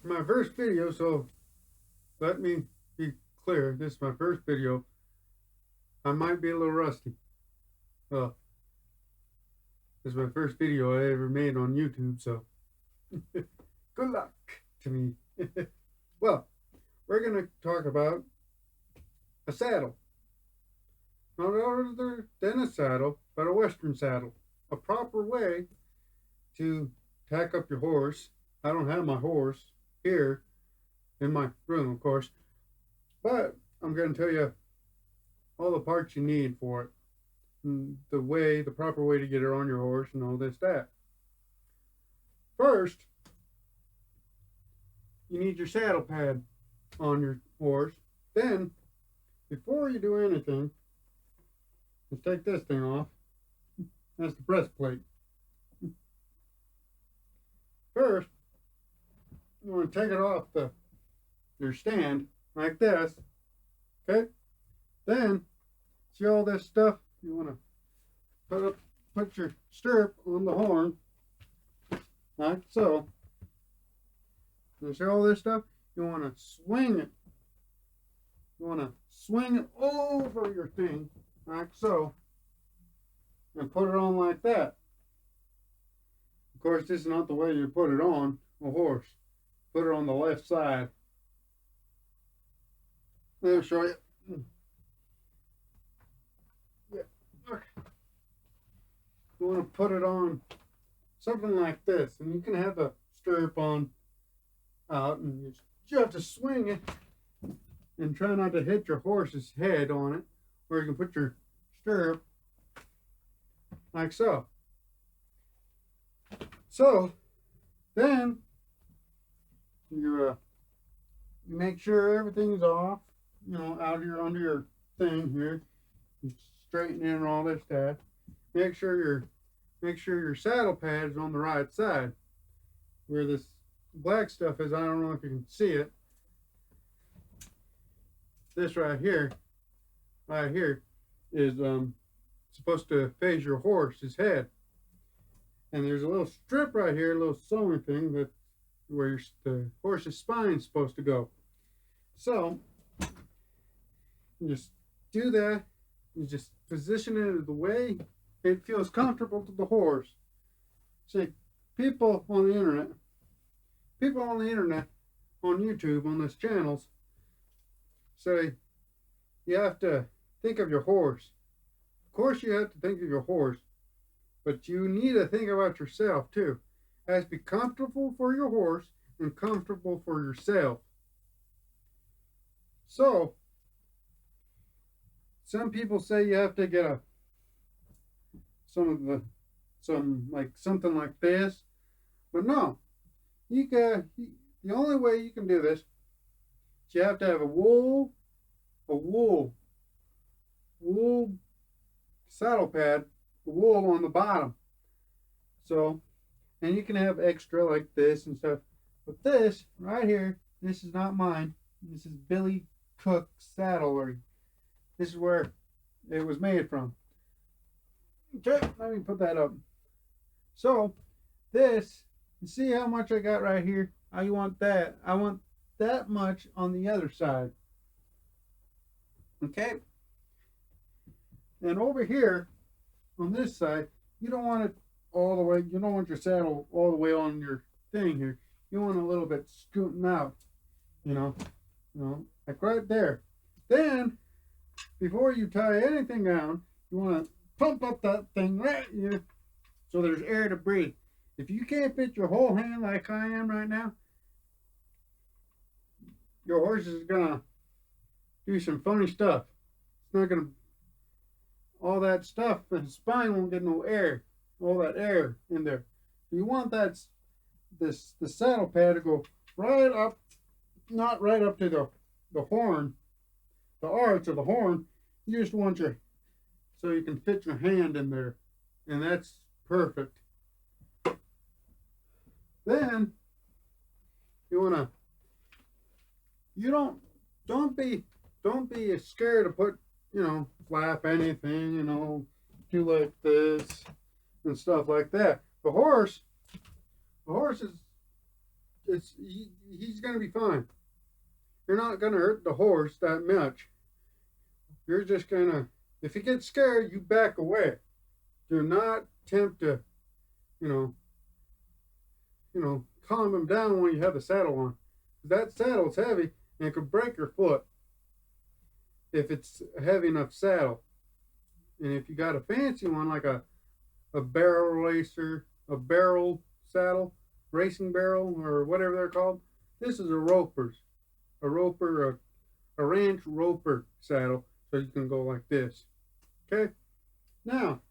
my first video, so let me be clear. This is my first video. I might be a little rusty. Well, this is my first video I ever made on YouTube, so good luck to me. Well, we're going to talk about a saddle. Not other than a saddle, but a Western saddle. A proper way to tack up your horse. I don't have my horse here in my room, of course, but I'm going to tell you all the parts you need for it, and the proper way to get it on your horse, and all this that. First, you need your saddle pad on your horse. Then, before you do anything, let's take this thing off. That's the breastplate. First, you want to take it off your stand like this. Okay? Then, see all this stuff? You want to put your stirrup on the horn, like so. You see all this stuff? You want to swing it. You want to swing it over your thing, like so, and put it on like that. Of course, this is not the way you put it on a horse. Put it on the left side. Let me show you. Yeah, look. You want to put it on something like this, and you can have the stirrup on out, and you have to swing it and try not to hit your horse's head on it, or you can put your stirrup like so. So then you make sure everything's off, out here under your thing here. You straighten in all this stuff. Make sure your saddle pad is on the right side. Where this black stuff is, I don't know if you can see it. This right here is supposed to face your horse's head. And there's a little strip right here, a little sewing thing where the horse's spine is supposed to go. So you just do that. You just position it the way it feels comfortable to the horse. See, people on the internet, on YouTube, on these channels, say you have to think of your horse. Of course you have to think of your horse, but you need to think about yourself too. It has to be comfortable for your horse and comfortable for yourself. So, some people say you have to get something like this, but no. The only way you can do this is you have to have a wool saddle pad, wool on the bottom. So, and you can have extra like this and stuff. But this right here, this is not mine. This is Billy Cook's saddlery. This is where it was made from. Okay, let me put that up. So, this, you see how much I got right here? I want that. I want that much on the other side. Okay? And over here, on this side, you don't want it all the way, you don't want your saddle all the way on your thing here. You want a little bit scooting out, like right there. Then, before you tie anything down, you want to pump up that thing right here so there's air to breathe. If you can't fit your whole hand like I am right now, your horse is gonna do some funny stuff. It's not gonna, all that stuff, the spine won't get no air, all that air in there. You want the saddle pad to go right up, not right up to the horn, the arch of the horn. You just want so you can fit your hand in there, and that's perfect. Then don't be scared to put, flap anything, do like this and stuff like that. The horse is he's going to be fine. You're not going to hurt the horse that much. You're just going to, if he gets scared, you back away. Do not attempt to, you know, calm him down when you have the saddle on. That saddle's heavy and it could break your foot if it's a heavy enough saddle. And if you got a fancy one like a barrel racer, a barrel saddle, racing barrel, or whatever they're called, this is a a ranch roper saddle. So you can go like this. Okay? Now,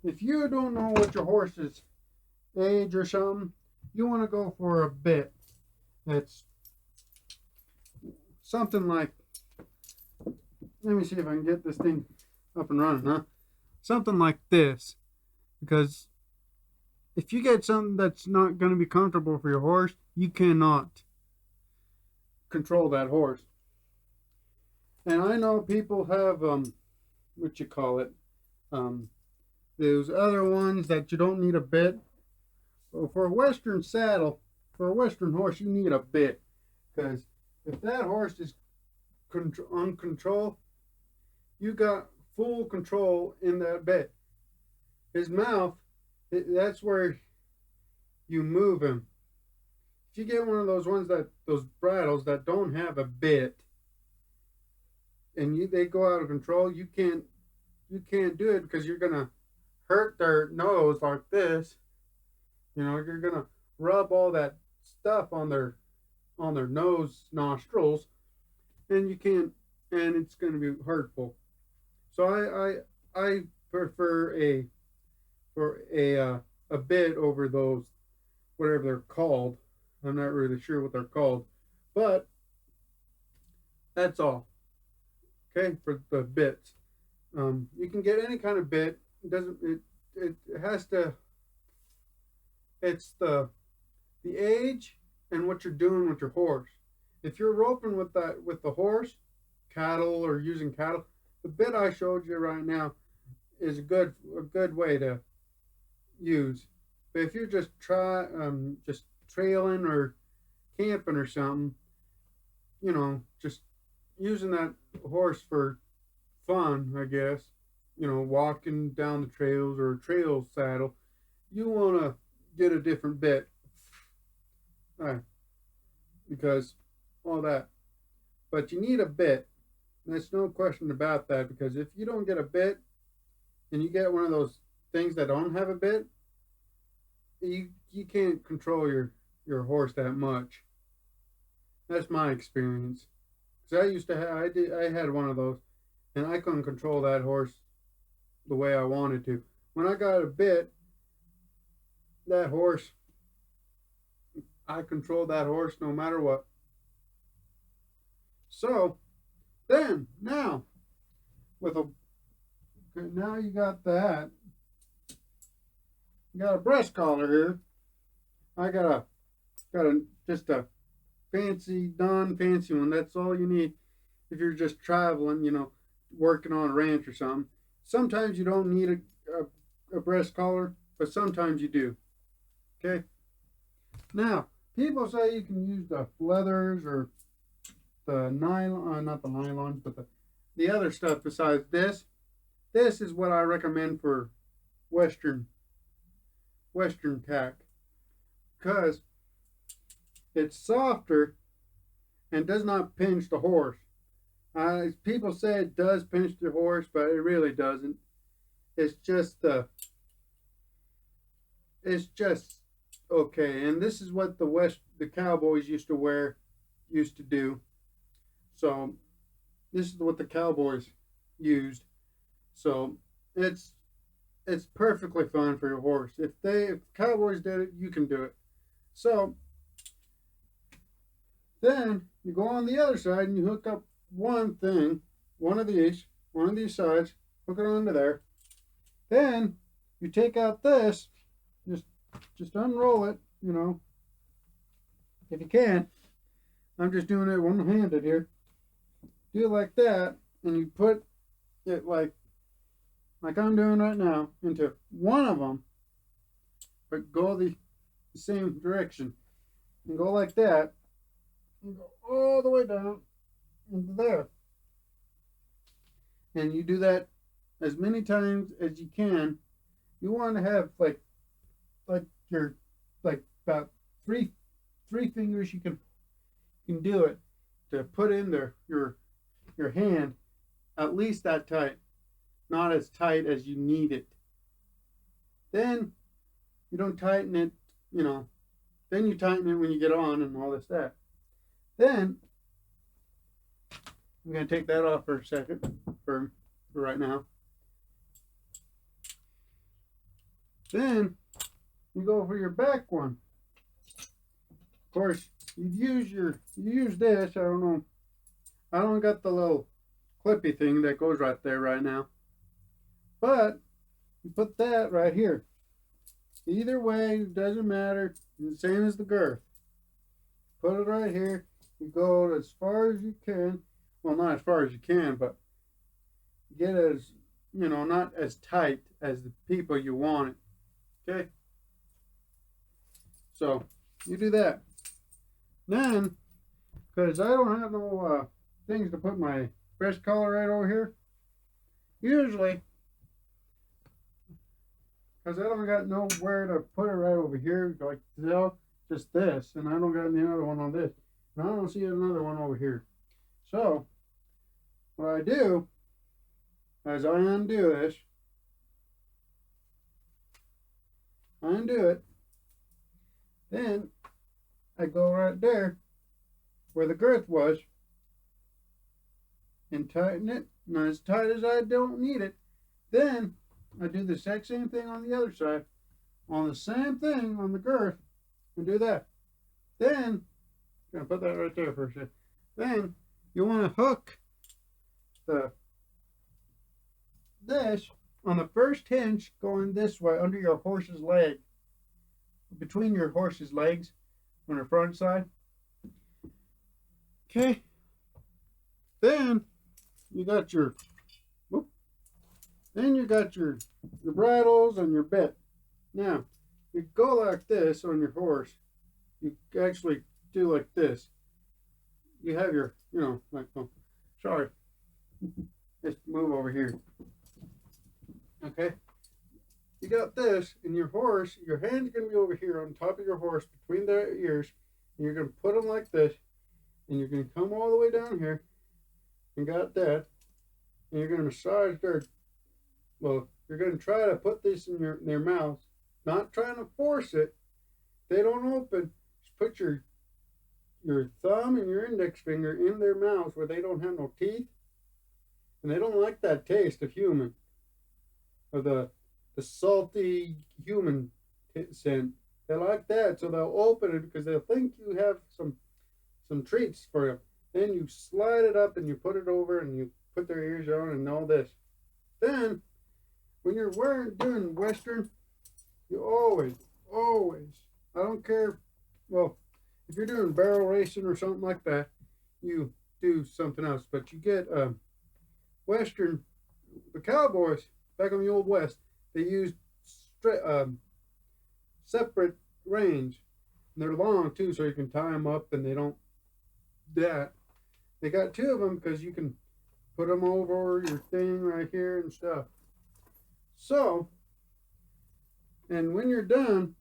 if you don't know what your horse's age or something, you want to go for a bit that's something like, let me see if I can get this thing up and running, huh? Something like this. Because if you get something that's not going to be comfortable for your horse, you cannot control that horse. And I know people have, what you call it, those other ones that you don't need a bit. Well, for a Western saddle, for a Western horse, you need a bit. Because if that horse is on control, you got full control in that bit. His mouth, that's where you move him. If you get one of those ones those bridles that don't have a bit, and they go out of control, you can't do it because you're gonna hurt their nose like this. You're gonna rub all that stuff on their nostrils, and you can't, and it's gonna be hurtful. So I prefer a bit over those, whatever they're called. I'm not really sure what they're called, but that's all. Okay, for the bits. You can get any kind of bit. It doesn't. It has to. It's the age and what you're doing with your horse. If you're roping with the horse, cattle, or using cattle, the bit I showed you right now is a good way to use. But if you're just trailing or camping or something, just using that horse for fun, I guess, walking down the trails or a trail saddle, you want to get a different bit. Because all that. But you need a bit. There's no question about that, because if you don't get a bit and you get one of those things that don't have a bit, you can't control your horse that much. That's my experience. Because I used to have, I had one of those, and I couldn't control that horse the way I wanted to. When I got a bit, that horse, I controlled that horse no matter what. So then now now you got that. You got a breast collar here. I got just a fancy non-fancy one. That's all you need if you're just traveling, working on a ranch or something. Sometimes you don't need a breast collar, but sometimes you do. Okay. Now, people say you can use the leathers or the nylon, not the nylons, but the other stuff besides this. This is what I recommend for Western tack, because it's softer and does not pinch the horse. People say it does pinch the horse, but it really doesn't. It's just okay. And this is what the cowboys used to do. So this is what the cowboys used. So it's perfectly fine for your horse. If cowboys did it, you can do it. So then you go on the other side and you hook up one of these sides, hook it onto there. Then you take out this, just unroll it, if you can. I'm just doing it one-handed here. Do it like that, and you put it like I'm doing right now into one of them, but go the same direction. And go like that. And go all the way down into there. And you do that as many times as you can. You want to have like your like about three fingers you can do it to put in there your hand at least that tight, not as tight as you need it. Then you don't tighten it, you know. Then you tighten it when you get on and all this that. Then I'm gonna take that off for a second for right now. Then you go for your back one. Of course, you use this. I don't know. I don't got the little clippy thing that goes right there right now. But you put that right here. Either way, it doesn't matter. It's the same as the girth. Put it right here. You go as far as you can. Well, not as far as you can, but get as, not as tight as the people you want it. Okay? So, you do that. Then, because I don't have no things to put my breast collar right over here, usually, because I don't got nowhere to put it right over here, like just this, and I don't got any other one on this, and I don't see another one over here. So, what I do is I undo this, undo it, then I go right there where the girth was and tighten it, not as tight as I don't need it. Then I do the exact same thing on the other side, on the same thing on the girth, and do that. Then, I'm gonna put that right there for a second. Then you want to hook this on the first hinge going this way under your horse's leg, between your horse's legs on the front side. Okay. Then you got your bridles and your bit. Now, you go like this on your horse. You actually do like this. You have your, like, oh, sorry. Just move over here. Okay. You got this, and your horse, your hand's going to be over here on top of your horse between their ears, and you're going to put them like this, and you're going to come all the way down here, and got that, and you're going to massage you're going to try to put this in their mouth, not trying to force it. They don't open. Just put your thumb and your index finger in their mouth where they don't have no teeth, and they don't like that taste of human, or the salty human scent. They like that, so they'll open it because they'll think you have some treats for them. Then you slide it up and you put it over and you put their ears on and all this. Then, when you're doing Western, you always, I don't care, well, if you're doing barrel racing or something like that, you do something else. But you get Western, the cowboys, back in the Old West, they used separate reins. And they're long too, so you can tie them up and they don't that. They got two of them because you can put them over your thing right here and stuff. So, and when you're done,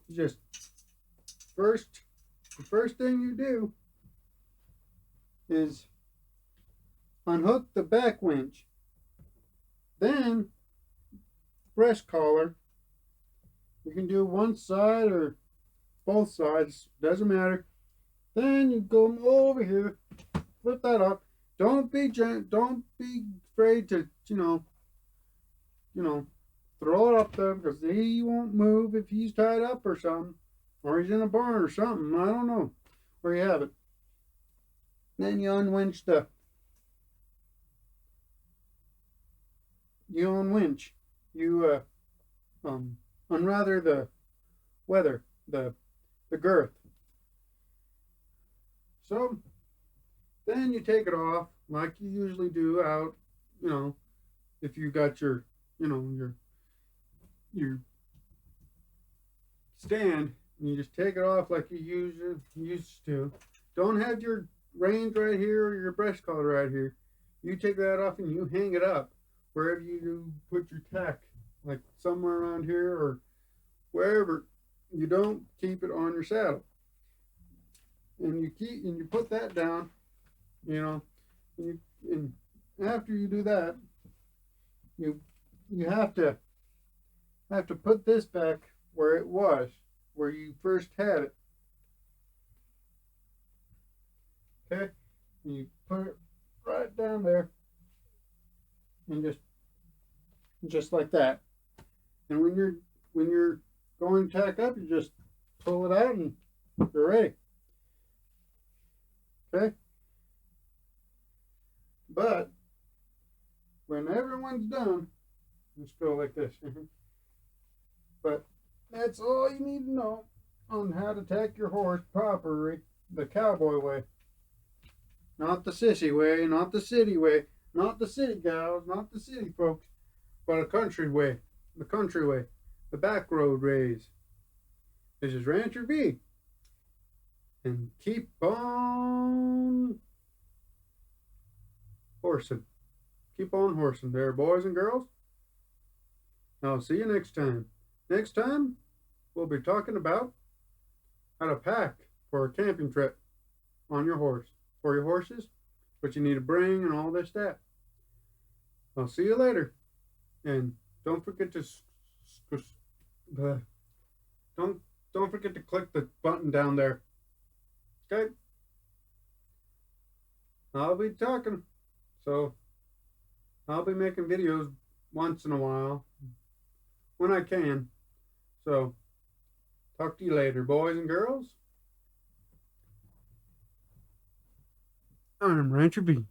you just the first thing you do is unhook the back winch. Then breast collar. You can do one side or both sides, doesn't matter. Then you go over here, flip that up. Don't be afraid to, throw it up there because he won't move if he's tied up or something, or he's in a barn or something. I don't know where you have it. Then you unwinch you unrather the girth. So then you take it off like you usually do out, if you got your stand, and you just take it off like you used to. Don't have your reins right here or your brush collar right here. You take that off and you hang it up wherever you put your tack, like somewhere around here or wherever. You don't keep it on your saddle, and you put that down. You know, and after you do that, you you have to put this back where it was, where you first had it. Okay, and you put it right down there, and just like that. And when you're going to tack up, you just pull it out and you're ready. Okay, but when everyone's done, just go like this. But that's all you need to know on how to tack your horse properly, the cowboy way. Not the sissy way, not the city way, not the city gals, not the city folks, but a country way. The country way. The back road ways. This is Rancher V. And keep on horsing. Keep on horsing there, boys and girls. I'll see you next time. Next time, we'll be talking about how to pack for a camping trip on your horse. For your horses, what you need to bring and all this stuff. I'll see you later. And don't forget to don't forget to click the button down there. Okay? I'll be talking. So I'll be making videos once in a while when I can. So talk to you later, boys and girls. I'm Rancher B.